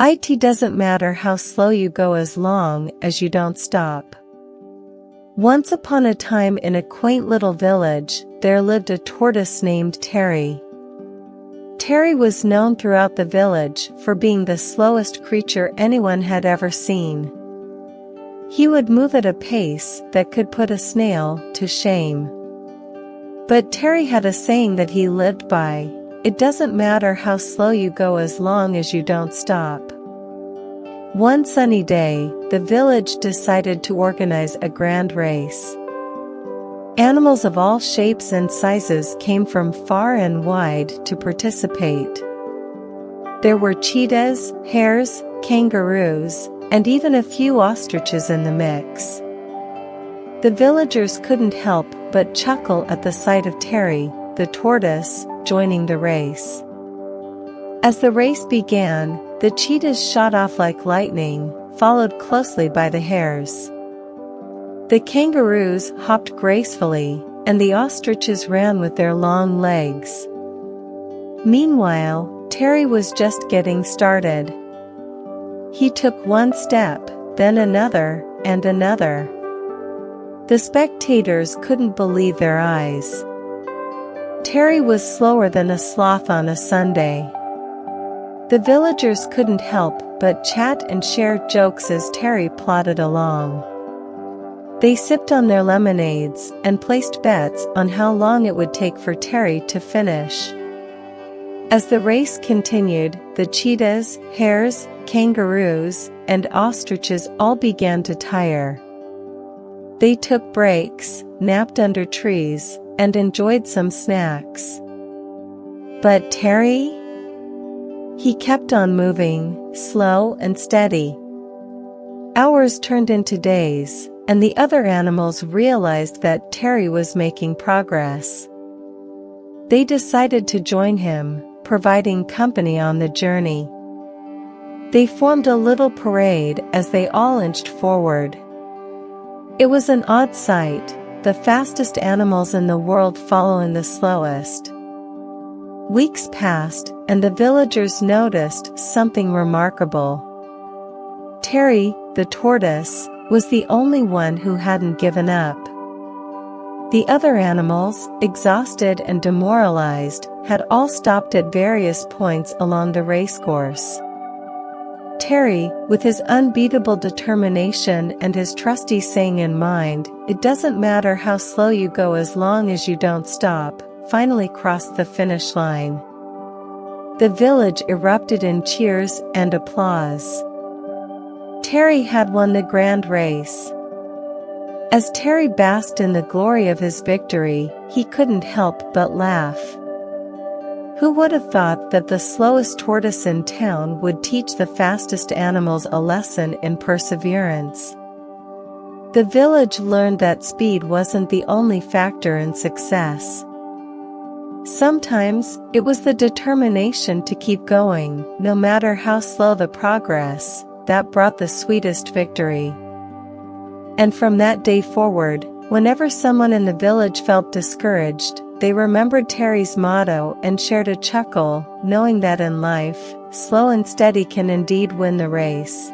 It doesn't matter how slow you go as long as you don't stop. Once upon a time in a quaint little village, there lived a tortoise named Terry. Terry was known throughout the village for being the slowest creature anyone had ever seen. He would move at a pace that could put a snail to shame. But Terry had a saying that he lived by: it doesn't matter how slow you go as long as you don't stop. One sunny day, the village decided to organize a grand race. Animals of all shapes and sizes came from far and wide to participate. There were cheetahs, hares, kangaroos, and even a few ostriches in the mix. The villagers couldn't help but chuckle at the sight of Terry, the tortoise, joining the race. As the race began, the cheetahs shot off like lightning, followed closely by the hares. The kangaroos hopped gracefully, and the ostriches ran with their long legs. Meanwhile, Terry was just getting started. He took one step, then another, and another. The spectators couldn't believe their eyes. Terry was slower than a sloth on a Sunday. The villagers couldn't help but chat and share jokes as Terry plodded along. They sipped on their lemonades and placed bets on how long it would take for Terry to finish. As the race continued, the cheetahs, hares, kangaroos, and ostriches all began to tire. They took breaks, napped under trees, and enjoyed some snacks. But Terry? He kept on moving, slow and steady. Hours turned into days, and the other animals realized that Terry was making progress. They decided to join him, providing company on the journey. They formed a little parade as they all inched forward. It was an odd sight, the fastest animals in the world following the slowest. Weeks passed, and the villagers noticed something remarkable. Terry, the tortoise, was the only one who hadn't given up. The other animals, exhausted and demoralized, had all stopped at various points along the racecourse. Terry, with his unbeatable determination and his trusty saying in mind, "It doesn't matter how slow you go as long as you don't stop," finally crossed the finish line. The village erupted in cheers and applause. Terry had won the grand race. As Terry basked in the glory of his victory, he couldn't help but laugh. Who would have thought that the slowest tortoise in town would teach the fastest animals a lesson in perseverance? The village learned that speed wasn't the only factor in success. Sometimes, it was the determination to keep going, no matter how slow the progress, that brought the sweetest victory. And from that day forward, whenever someone in the village felt discouraged, they remembered Terry's motto and shared a chuckle, knowing that in life, slow and steady can indeed win the race.